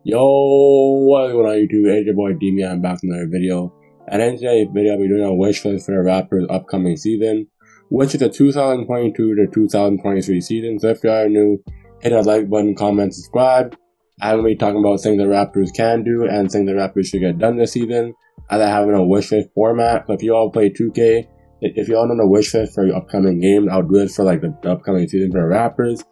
Yo, what's going on YouTube? It's your boy Demi. I'm back with another video. And in today's video, I'll be doing a wish list for the Raptors' upcoming season, which is the 2022 to 2023 season. So if you are new, hit that like button, comment, subscribe. I'm going to be talking about things the Raptors can do and things the Raptors should get done this season, as I have in a wish list format. So if you all play 2K, if you all know the wish list for your upcoming games, I'll do it for like the upcoming season for the Raptors.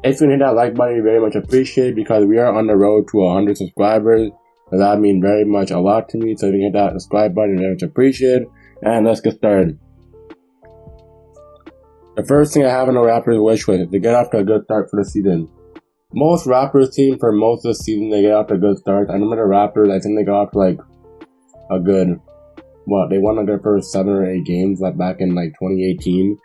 If you hit that like button, we very much appreciate, because we are on the road to 100 subscribers. So that means very much a lot to me. So if you hit that subscribe button, very much appreciated. And let's get started. The first thing I have on the Raptors wish list is to get off to a good start for the season. Most Raptors teams for most of the season, they get off to a good start. I remember the Raptors, I think they got off to like a good, they won like their first 7 or 8 games like back in like 2018.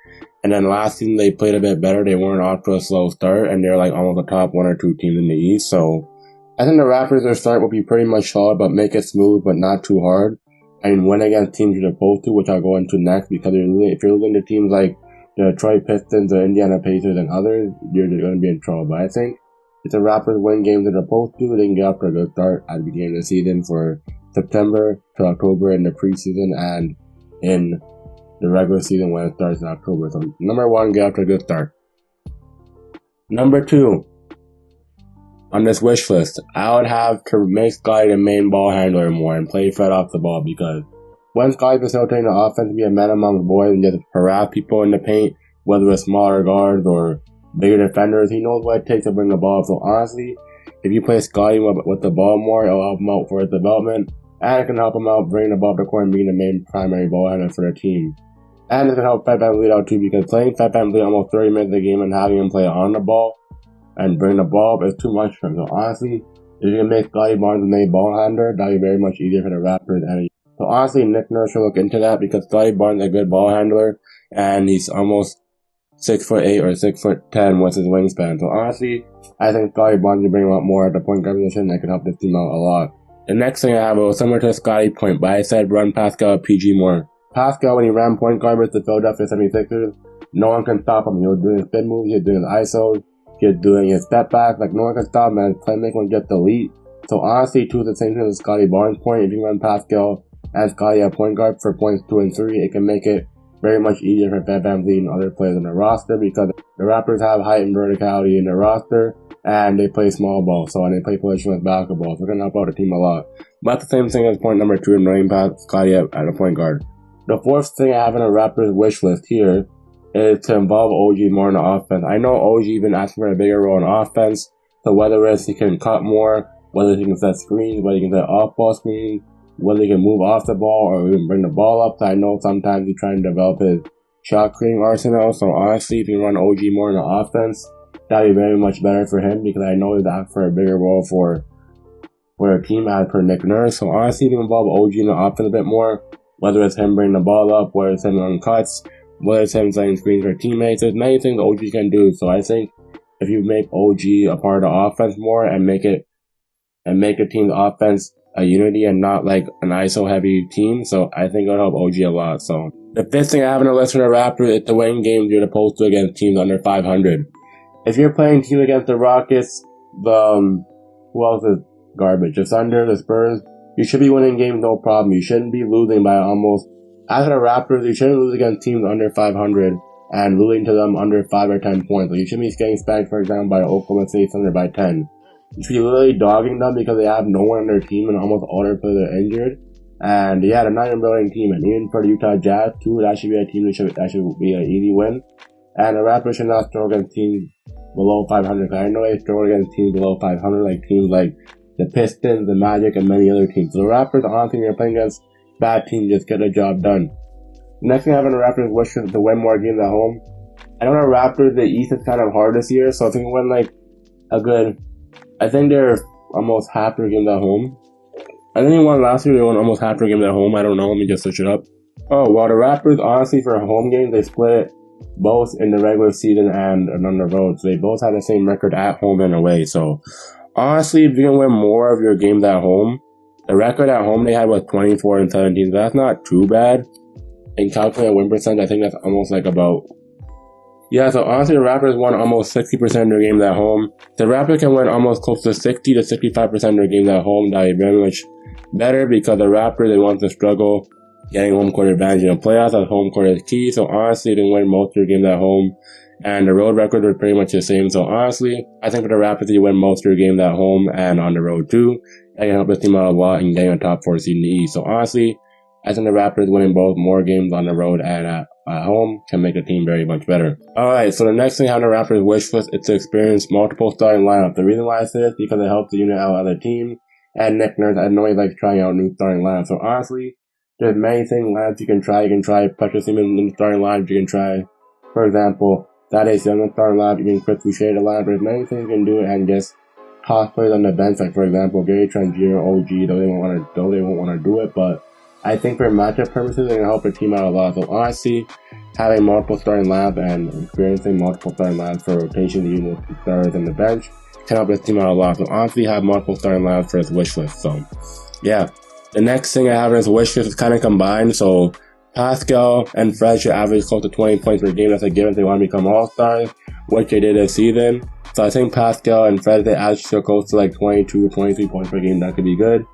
And then last season they played a bit better. They weren't off to a slow start, and they're like almost the top 1 or 2 teams in the East. So I think the Raptors, their start will be pretty much solid, but make it smooth, but not too hard. And win against teams you're supposed to, which I'll go into next, because if you're losing to teams like the Detroit Pistons or Indiana Pacers and others, you're going to be in trouble. But I think if the Raptors win games they're supposed to, they can get off to a good start at the beginning of the season for September to October in the preseason and in the regular season when it starts in October. So number 1, get off to a good start. Number 2, on this wish list, I would have to make Scottie the main ball handler more and play Fred off the ball, because when Scottie's facilitating the offense, to be a man amongst boys and just harass people in the paint, whether it's smaller guards or bigger defenders, he knows what it takes to bring the ball up. So honestly, if you play Scottie with the ball more, it'll help him out for his development, and it can help him out bringing the ball up the court and being the main primary ball handler for the team. And it can help Fred VanVleet out too, because playing Fred VanVleet almost 30 minutes a game and having him play on the ball and bring the ball up is too much for him. So honestly, if you can make Scottie Barnes the main ball handler, that'll be very much easier for the Raptors. And so honestly, Nick Nurse should look into that, because Scottie Barnes is a good ball handler, and he's almost 6'8" or 6'10" with his wingspan. So honestly, I think Scottie Barnes can bring him up more at the point guard position. That could help this team out a lot. The next thing I have was similar to Scottie point, but I said run Pascal PG more. Pascal, when he ran point guard with the Philadelphia 76ers, no one can stop him. He was doing his spin moves, he was doing his ISOs, he was doing his step back. Like, no one can stop him, and his playmaking was just elite. So honestly, too, the same thing as Scottie Barnes' point. If you run Pascal and Scottie at point guard for points 2 and 3, it can make it very much easier for Fred VanVleet and other players on the roster, because the Raptors have height and verticality in their roster, and they play small ball, and they play positionless basketball, so it can help out the team a lot. But the same thing as point number 2, and running past Scottie at a point guard. The fourth thing I have on a Raptors wish list here is to involve OG more in the offense. I know OG been asking for a bigger role in offense, so whether it's he can cut more, whether he can set screens, whether he can set off-ball screens, whether he can move off the ball or even bring the ball up. So I know sometimes he's trying to develop his shot creating arsenal. So honestly, if you run OG more in the offense, that'd be very much better for him, because I know he's asking for a bigger role for a team as per Nick Nurse. So honestly, if you involve OG in the offense a bit more, whether it's him bringing the ball up, whether it's him on cuts, whether it's him setting screens for teammates, there's many things OG can do. So I think if you make OG a part of the offense more and make the team's offense a unity and not like an ISO heavy team, so I think it'll help OG a lot. So the fifth thing I have on the list for the Raptors is to win games you're supposed to against teams under 500. If you're playing teams against the Rockets, who else is garbage? The Thunder, the Spurs, you should be winning games no problem. You shouldn't be losing by almost. As for the Raptors, you shouldn't lose against teams under 500 and losing to them under 5 or 10 points. Like, you shouldn't be getting spanked, for example, by Oklahoma City Thunder by 10. You should be literally dogging them because they have no one on their team and almost all their players are injured. And yeah, they're not even building team. And even for the Utah Jazz too, that should be a team that should be an easy win. And the Raptors should not struggle against teams below 500. I know they struggle against teams below 500, like teams like the Pistons, the Magic, and many other teams. So the Raptors, honestly, when you're playing against bad teams, just get the job done. Next thing I have on the Raptors wish is to win more games at home. I know the Raptors, the East is kind of hard this year, so if you can win like a good, I think they're almost half their games at home. I think they won last year, they won almost half their games at home. I don't know, let me just search it up. Oh, well, the Raptors, honestly, for home games, they split both in the regular season and on the road. So they both have the same record at home and away. So honestly, if you can win more of your games at home, the record at home they had was 24 and 17. So that's not too bad. And calculate a win percentage, I think that's almost like about Yeah, so honestly, the Raptors won almost 60% of their games at home. The Raptors can win almost close to 60 to 65% of their games at home. That is very much better because the Raptors, they want to struggle getting home court advantage in the playoffs, as home court is key. So honestly, they win most of their games at home. And the road record was pretty much the same. So honestly, I think for the Raptors, they win most of their games at home and on the road too. That can help the team out a lot in getting a top 4 seed in the East. So honestly, I think the Raptors winning both more games on the road and at home can make the team very much better. Alright, so the next thing on the Raptors wish list is to experience multiple starting lineups. The reason why I say this is because it helps the unit out other teams. And Nick Nurse, I know he likes trying out new starting lineups. So honestly, there's many things lineups you can try. You can try Precious Simmons in the starting lineup. You can try, for example, Thaddeus Young in the starting lineup. You can Chris Boucher in the lineup. There's many things you can do and just toss players on the bench. Like for example, Gary Trent Jr., OG, though they won't want to do it, but I think for matchup purposes, it can help the team out a lot. So honestly, having multiple starting lineup and experiencing multiple starting lineups for rotation, even with the starters and the bench, can help this team out a lot. So honestly, have multiple starting lineups for his wish list. So yeah, the next thing I have on his wish list is kind of combined. So Pascal and Fred should average close to 20 points per game. That's a given if they want to become all-stars, which they did this season. So I think Pascal and Fred, they average so close to like 22, 23 points per game. That could be good.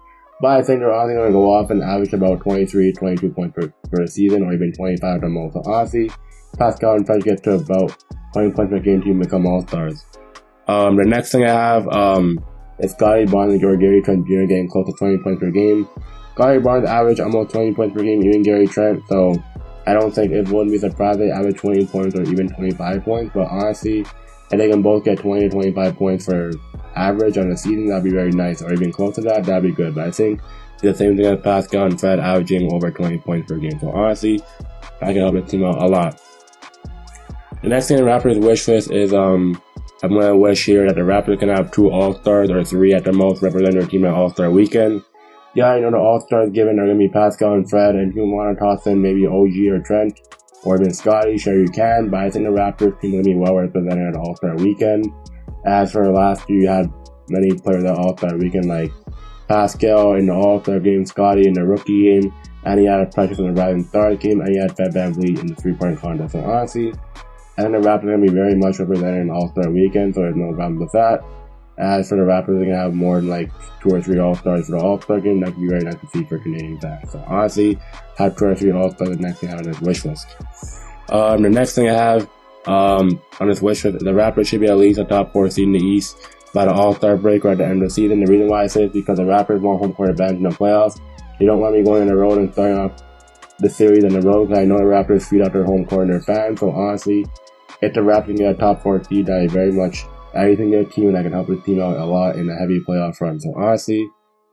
But I think they're honestly going to go off and average about 23, 22 points per season, or even 25 the most. So honestly, Pascal and Fred get to about 20 points per game to become all-stars. The next thing I have is Scottie Barnes and Gary Trent Jr. getting close to 20 points per game. Scottie Barnes average almost 20 points per game, even Gary Trent, so I don't think it wouldn't be surprised if they average 20 points or even 25 points, but honestly, if they can both get 20 to 25 points for average on the season, that'd be very nice, or even close to that, that'd be good, but I think the same thing as Pascal and Fred averaging over 20 points per game, so honestly, I can help the team out a lot. The next thing the Raptors wish list is, I'm going to wish here that the Raptors can have 2 All-Stars or 3 at the most represent their team at All-Star Weekend. Yeah, I know the All-Stars given are going to be Pascal and Fred, and if you want to toss in maybe OG or Trent, or even Scottie, sure you can, but I think the Raptors team is going to be well represented at All-Star Weekend. As for last year, you had many players at All-Star Weekend, like Pascal in the All-Star game, Scottie in the rookie game, and he had a Precious in the Rising Stars game, and he had Fred VanVleet in the 3-point contest. So honestly, I think the Raptors are going to be very much represented in All-Star Weekend, so there's no problem with that. As for the Raptors, they're going to have more than like 2 or 3 All-Stars for the All-Star game. That could be very nice to see for Canadian fans. So honestly, have 2 or 3 All-Stars the next thing I have on this wish list. The next thing I have on this wish list, the Raptors should be at least a top 4 seed in the East by the All-Star break or at the end of the season. The reason why I say it is because the Raptors want home court advantage in the playoffs. They don't want me going on the road and starting off the series on the road, because I know the Raptors feed out their home court and their fans. So honestly, if the Raptors can get a top 4 seed, that is very much everything in their team, and that can help the team out a lot in a heavy playoff run. So honestly,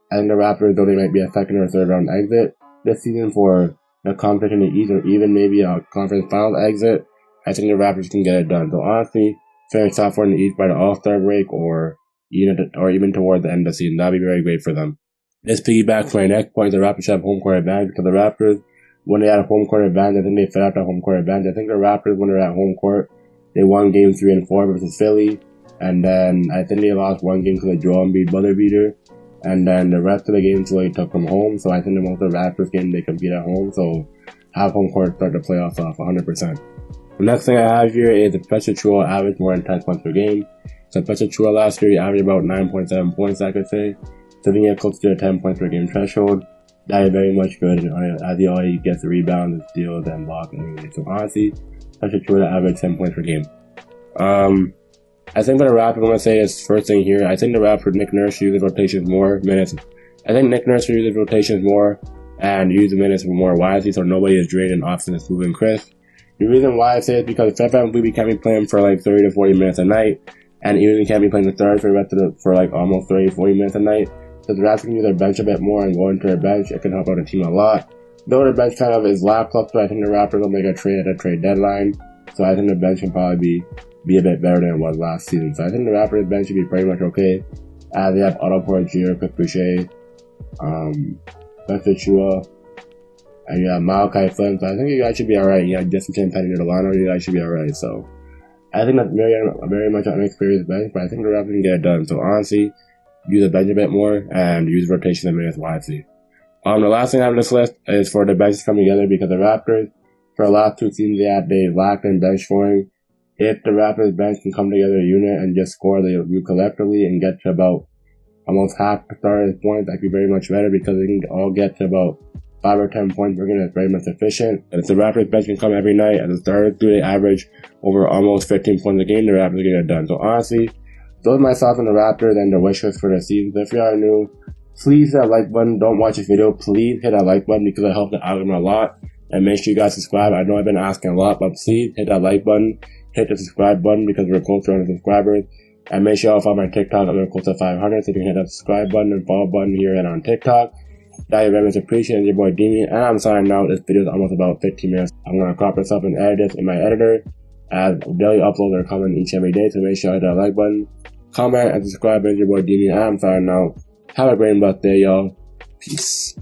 I think the Raptors, though they might be a second or third round exit this season for the competition in the East, or even maybe a conference finals exit, I think the Raptors can get it done. So honestly, finish top 4 in the East by the All-Star break, or even towards the end of the season, that'd be very great for them. This piggybacks to my next point: the Raptors have home court advantage, because the Raptors, when they had a home court advantage, I think they fed out that home court advantage. I think the Raptors, when they're at home court, they won games 3 and 4 versus Philly. And then I think they lost 1 game to the Joel Embiid buzzer beater. And then the rest of the games Philly took from home. So I think the most of the Raptors game they compete at home. So have home court start the playoffs off 100%. The next thing I have here is the Precious Achiuwa average more than 10 points per game. So Precious Achiuwa last year he averaged about 9.7 points, I could say. So I think he had close to a 10 points per game threshold. That is very much good. And as he always gets the rebounds and steals and blocks anyway. So honestly, Precious Achiuwa averaged 10 points per game. I think for the Raptors, I'm going to say this first thing here. I think the Raptors, Nick Nurse uses rotations more minutes. I think Nick Nurse uses rotations more and use the minutes more wisely, so nobody is drained and Austin is moving Chris. The reason why I say it is because Fred VanVleet can't be playing for like 30 to 40 minutes a night, and even can't be playing the third for the rest of for like almost 30 to 40 minutes a night. So the Raptors can use their bench a bit more and go into their bench. It can help out the team a lot. Though the bench kind of is lackluster, I think the Raptors will make a trade at the trade deadline. So I think the bench can probably be a bit better than it was last season. So I think the Raptors bench should be pretty much okay. As they have Otto Porter Jr., Chris Boucher, Precious Achiuwa, and you have Malachi Flynn. So I think you guys should be alright. You have Justin Penny in Delano, you guys should be alright. So I think that's very much an inexperienced bench, but I think the Raptors can get it done. So honestly, use the bench a bit more and use rotation and minutes wisely. The last thing I have on this list is for the bench to come together, because the Raptors, for the last 2 seasons they lacked in bench scoring. if the Raptors bench can come together a unit and just score the review collectively and get to about almost half the starters' points, that'd be very much better because they can all get to about 5 or 10 points per game. That's very much efficient. And if the Raptors bench can come every night and the starters do, they average over almost 15 points a game, the Raptors get it done. So honestly, those are my thoughts on the Raptors and their wish list for the season. If you are new, please hit that like button. Don't watch this video. Please hit that like button because it helps the algorithm a lot. And make sure you guys subscribe. I know I've been asking a lot, but please hit that like button. Hit the subscribe button because we're close to 100 subscribers. And make sure y'all follow my TikTok. I'm close to 500. So you can hit that subscribe button and follow button here and on TikTok. That is very much appreciated. Your boy Demi. And I'm signing out. This video is almost about 15 minutes. I'm going to crop this up and edit this in my editor as daily uploads are coming each and every day. So make sure you hit that like button, comment, and subscribe. It's your boy Demi. And I'm signing out. Have a great and blessed day, y'all. Peace.